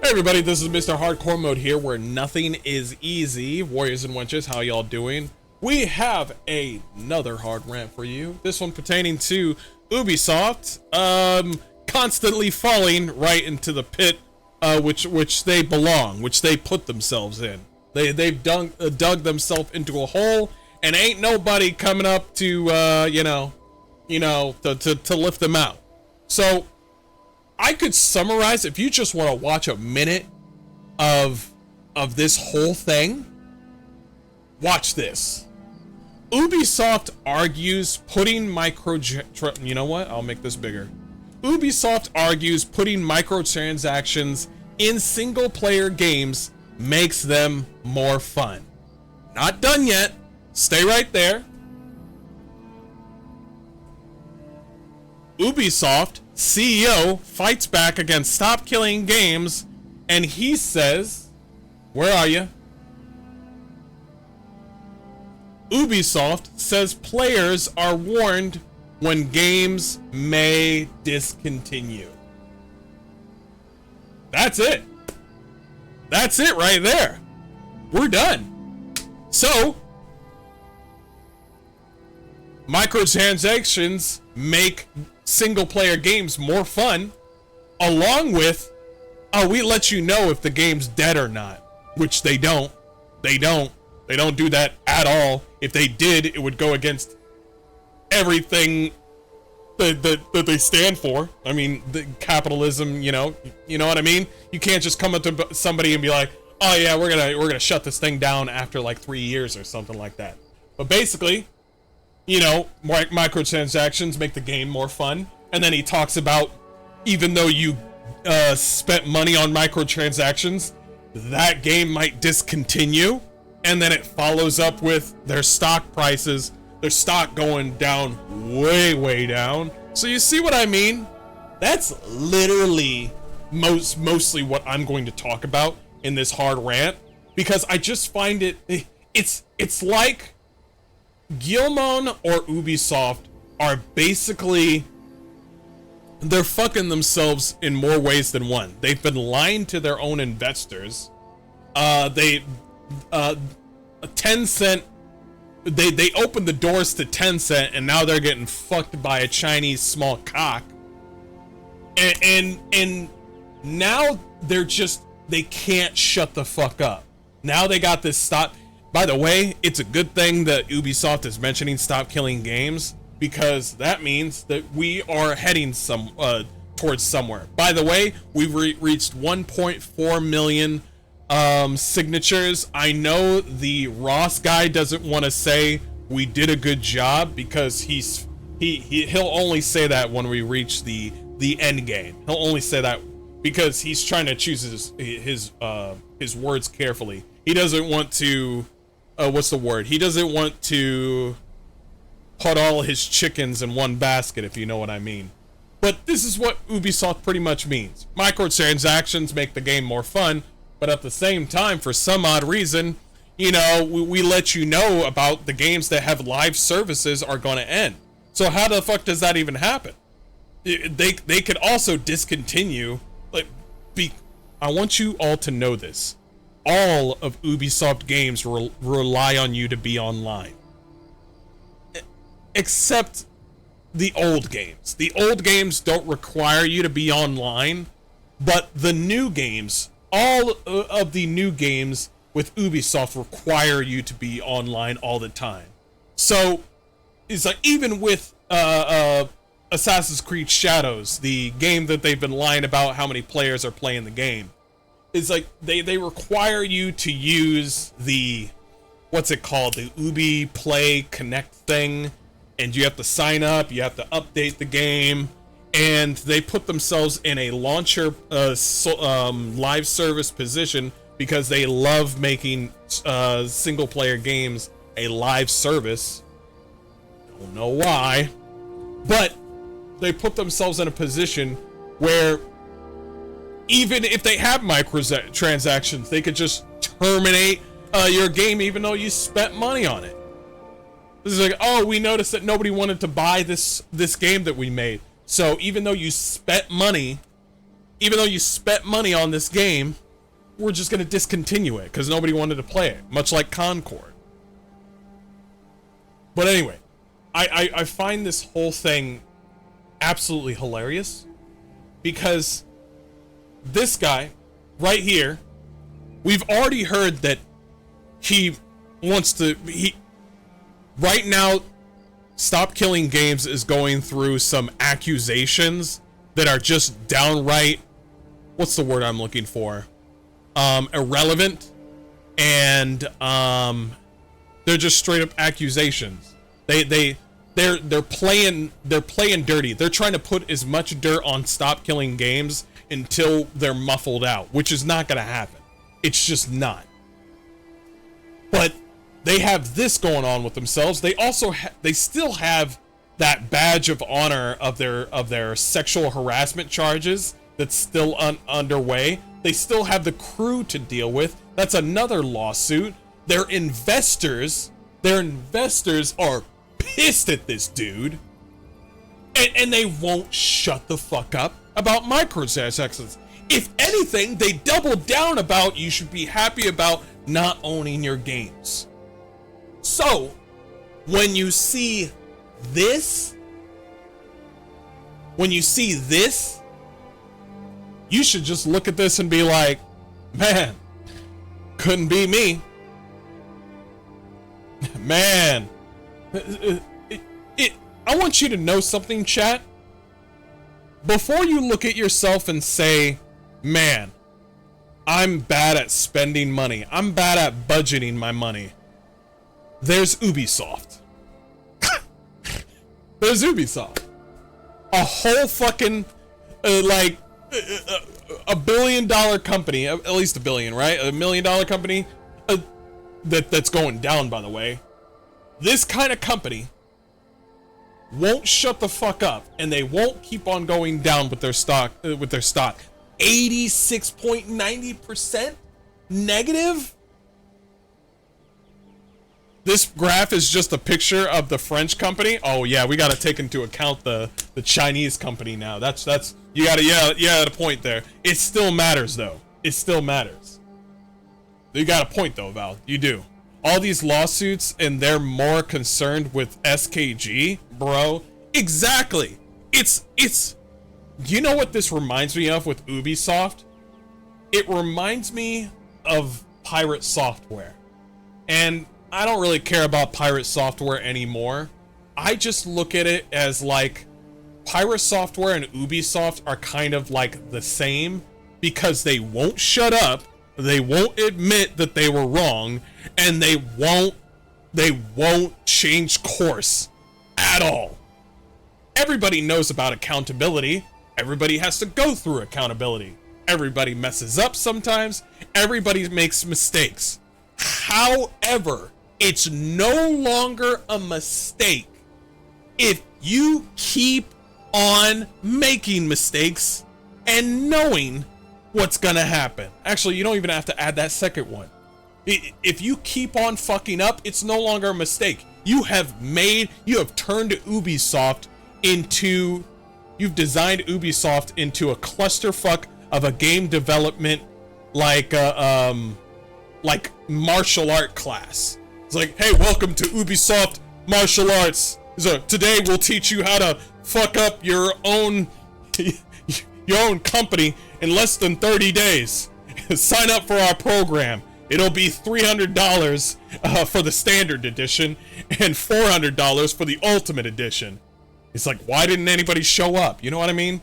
Hey everybody, this is Mr. Hardcore Mode here, where nothing is easy. Warriors and wenches, how y'all doing? We have another hard rant for you. This one pertaining to Ubisoft, constantly falling right into the pit, which they belong, which they put themselves in. They've dug themselves into a hole, and ain't nobody coming up to, to lift them out. So I could summarize, if you just want to watch a minute of this whole thing, watch this. Ubisoft argues putting you know what? I'll make this bigger. Ubisoft argues putting microtransactions in single-player games makes them more fun. Not done yet. Stay right there. Ubisoft CEO fights back against Stop Killing Games, and he says, where are you? Ubisoft says players are warned when games may discontinue. That's it. That's it right there. We're done. So, microtransactions make single-player games more fun, along with, we let you know if the game's dead or not, which they don't. They don't do that at all. If they did, it would go against everything that they stand for. I mean, the capitalism, you know what I mean? You can't just come up to somebody and be like, oh yeah, we're gonna shut this thing down after like 3 years or something like that. But basically, microtransactions make the game more fun. And then he talks about, even though you spent money on microtransactions, that game might discontinue. And then it follows up with their stock prices, their stock going down way down. So you see what I mean? That's literally mostly what I'm going to talk about in this hard rant, because I just find it's like Guillemot or Ubisoft are basically, they're fucking themselves in more ways than one. They've been lying to their own investors. Tencent, they opened the doors to Tencent, and now they're getting fucked by a Chinese small cock. And now they can't shut the fuck up. Now they got this stop. By the way, it's a good thing that Ubisoft is mentioning Stop Killing Games, because that means that we are heading towards somewhere. By the way, we've reached 1.4 million signatures. I know the Ross guy doesn't want to say we did a good job, because he'll only say that when we reach the end game. He'll only say that because he's trying to choose his words carefully. He doesn't want to what's the word? He doesn't want to put all his chickens in one basket, if you know what I mean. But this is what Ubisoft pretty much means. Microtransactions make the game more fun, but at the same time, for some odd reason, we let you know about the games that have live services are going to end. So how the fuck does that even happen? They could also discontinue. I want you all to know this. All of Ubisoft games rely on you to be online. Except the old games. The old games don't require you to be online, but the new games, all of the new games with Ubisoft require you to be online all the time. So it's like, even with Assassin's Creed Shadows, the game that they've been lying about how many players are playing the game, it's like they require you to use the, what's it called, the Ubi Play Connect thing, and you have to sign up, you have to update the game, and they put themselves in a launcher live service position because they love making single player games a live service. Don't know why, but they put themselves in a position where even if they have microtransactions, they could just terminate your game even though you spent money on it. This is like, oh, we noticed that nobody wanted to buy this game that we made. So even though you spent money, even though you spent money on this game, we're just going to discontinue it because nobody wanted to play it, much like Concord. But anyway, I find this whole thing absolutely hilarious because this guy right here, we've already heard that he wants to, right now, Stop Killing Games is going through some accusations that are just downright, what's the word I'm looking for? Irrelevant, and they're just straight up accusations. They're playing dirty. They're trying to put as much dirt on Stop Killing Games until they're muffled out, which is not gonna happen. It's just not. But they have this going on with themselves. They also they still have that badge of honor of their sexual harassment charges that's still underway. They still have the crew to deal with. That's another lawsuit. Their investors are pissed at this dude, and they won't shut the fuck up about microtransactions. If anything, they double down about you should be happy about not owning your games. So, when you see this, you should just look at this and be like, man, couldn't be me. Man, I want you to know something, chat. Before you look at yourself and say, man, I'm bad at spending money, I'm bad at budgeting my money, there's Ubisoft. There's Ubisoft. A whole fucking, $1 billion company, at least $1 billion, right? $1 million company, that's going down, by the way. This kind of company won't shut the fuck up, and they won't keep on going down with their stock. 86.90% negative. This graph is just a picture of the French company. Oh yeah, we got to take into account the Chinese company now. That's you got to yeah, at a point there. It still matters though. It still matters. You got a point though, Val. You do. All these lawsuits, and they're more concerned with SKG, bro. Exactly. It's you know what this reminds me of with Ubisoft? It reminds me of Pirate Software. And I don't really care about Pirate Software anymore. I just look at it as like Pirate Software and Ubisoft are kind of like the same because they won't shut up, they won't admit that they were wrong, and they won't change course at all. Everybody knows about accountability. Everybody has to go through accountability. Everybody messes up sometimes. Everybody makes mistakes. However, it's no longer a mistake if you keep on making mistakes and knowing what's gonna happen. Actually, you don't even have to add that second one. If you keep on fucking up, it's no longer a mistake. You have turned Ubisoft into, you've designed Ubisoft into a clusterfuck of a game development like martial art class. It's like, hey, welcome to Ubisoft Martial Arts. So today we'll teach you how to fuck up your own company in less than 30 days. Sign up for our program. It'll be $300 for the standard edition and $400 for the ultimate edition. It's like, why didn't anybody show up? You know what I mean?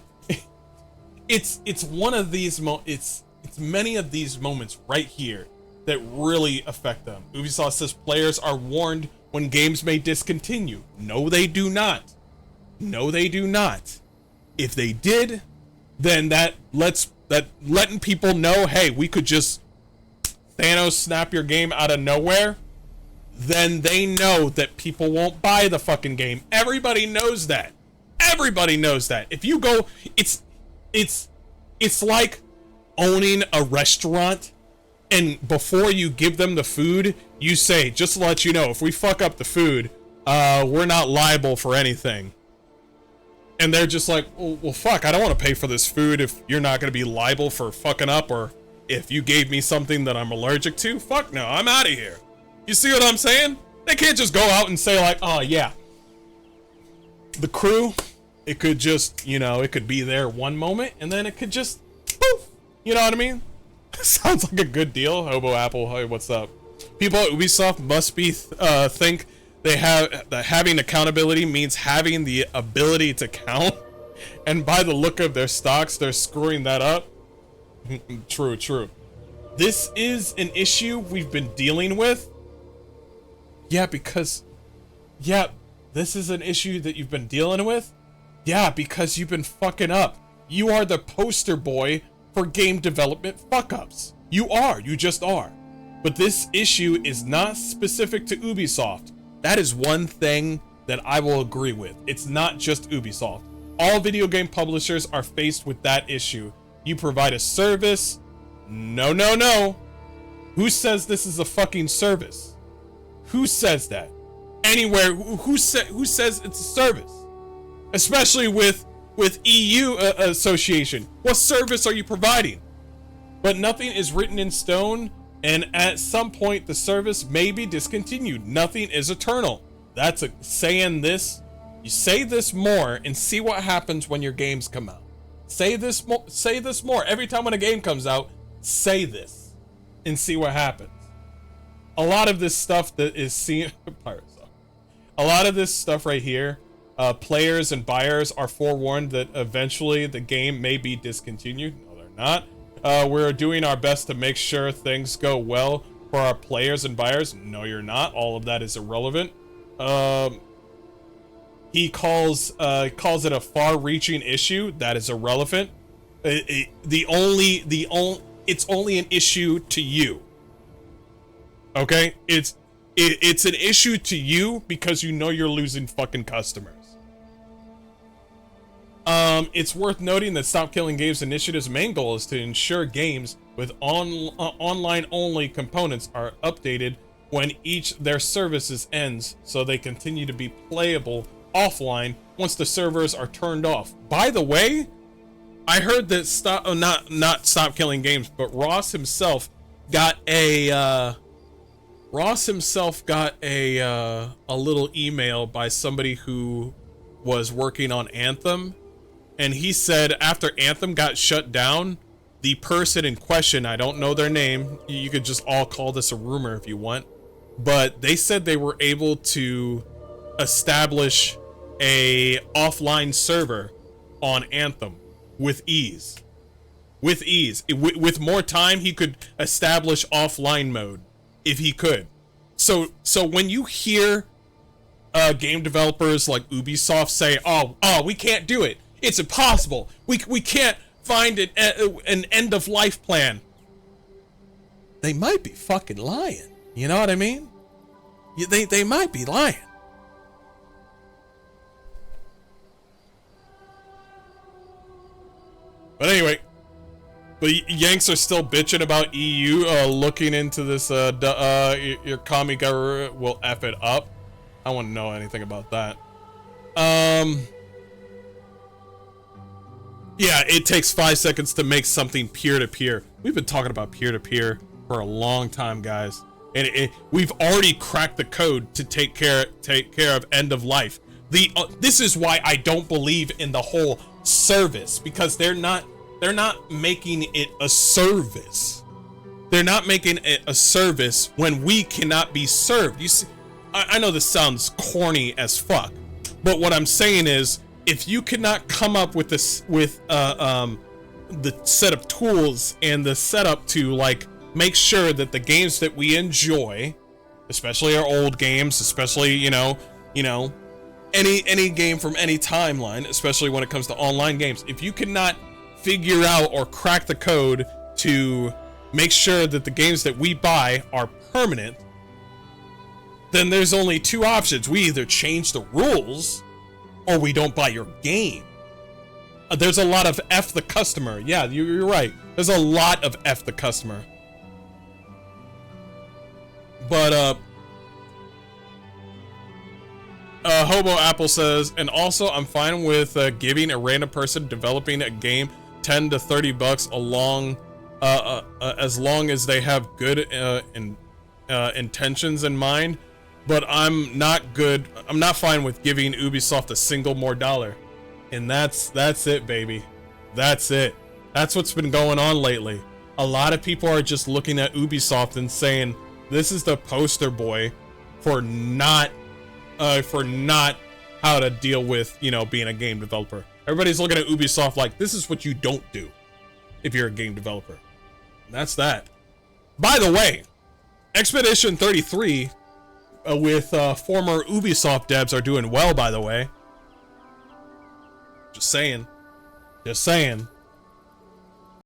It's one of these it's many of these moments right here that really affect them. Ubisoft says players are warned when games may discontinue. No, they do not. No, they do not. If they did, then letting people know, hey, we could just Thanos snap your game out of nowhere, then they know that people won't buy the fucking game. Everybody knows that. Everybody knows that. If you go, it's like owning a restaurant, and before you give them the food, you say, just to let you know, if we fuck up the food, we're not liable for anything. And they're just like, well, fuck, I don't want to pay for this food if you're not going to be liable for fucking up, or if you gave me something that I'm allergic to. Fuck no, I'm out of here. You see what I'm saying? They can't just go out and say like, oh yeah, the crew, it could just, you know, it could be there one moment and then it could just poof. You know what I mean? Sounds like a good deal. Hobo Apple, hey, what's up? People at Ubisoft must be think they have that having accountability means having the ability to count, and by the look of their stocks, they're screwing that up. True. This is an issue we've been dealing with. Yeah, because this is an issue that you've been dealing with. Yeah, because you've been fucking up. You are the poster boy for game development fuck-ups. You just are. But this issue is not specific to Ubisoft. That is one thing that I will agree with. It's not just Ubisoft. All video game publishers are faced with that issue. You provide a service. No. Who says this is a fucking service? Who says that? Anywhere, who says it's a service? Especially with EU association. What service are you providing? But nothing is written in stone, and at some point the service may be discontinued. Nothing is eternal. That's saying this. You say this more and see what happens when your games come out. Say this more. Every time when a game comes out, say this and see what happens. A lot of this stuff that is seen a lot of this stuff right here, players and buyers are forewarned that eventually the game may be discontinued. No, they're not. We're doing our best to make sure things go well for our players and buyers. No, you're not. All of that is irrelevant. He calls it a far-reaching issue. That is irrelevant. It's only an issue to you. Okay? It's an issue to you because you know you're losing fucking customers. It's worth noting that Stop Killing Games Initiative's main goal is to ensure games with online-only components are updated when each their services ends, so they continue to be playable offline once the servers are turned off. By the way, I heard that not Stop Killing Games, but Ross himself got a little email by somebody who was working on Anthem, and he said after Anthem got shut down, the person in question, I don't know their name, you could just all call this a rumor if you want, but they said they were able to establish a offline server on Anthem with ease. With more time, he could establish offline mode if he could. So when you hear game developers like Ubisoft say, "Oh, we can't do it. It's impossible. We can't find an end of life plan." They might be fucking lying. You know what I mean? They might be lying. But anyway, the Yanks are still bitching about EU looking into this. Your commie government will F it up. I don't want to know anything about that. Yeah, it takes 5 seconds to make something peer-to-peer. We've been talking about peer-to-peer for a long time, guys, and we've already cracked the code to take care of end of life. This is why I don't believe in the whole service, because they're not making it a service. They're not making it a service when we cannot be served. You see, I know this sounds corny as fuck, but what I'm saying is, if you cannot come up with this the set of tools and the setup to like make sure that the games that we enjoy, especially our old games, especially you know any game from any timeline, especially when it comes to online games, if you cannot figure out or crack the code to make sure that the games that we buy are permanent, then there's only two options. We either change the rules or we don't buy your game. There's a lot of F the customer. Yeah, you're right. There's a lot of F the customer. But Hobo Apple says, and also I'm fine with giving a random person developing a game 10 to 30 bucks along, as long as they have good intentions in mind. But I'm not fine with giving Ubisoft a single more dollar. And that's it, baby. That's it. That's what's been going on lately. A lot of people are just looking at Ubisoft and saying, this is the poster boy for not how to deal with, you know, being a game developer. Everybody's looking at Ubisoft like, this is what you don't do if you're a game developer. And that's that. By the way, Expedition 33 with former Ubisoft devs are doing well, by the way. Just saying. Just saying.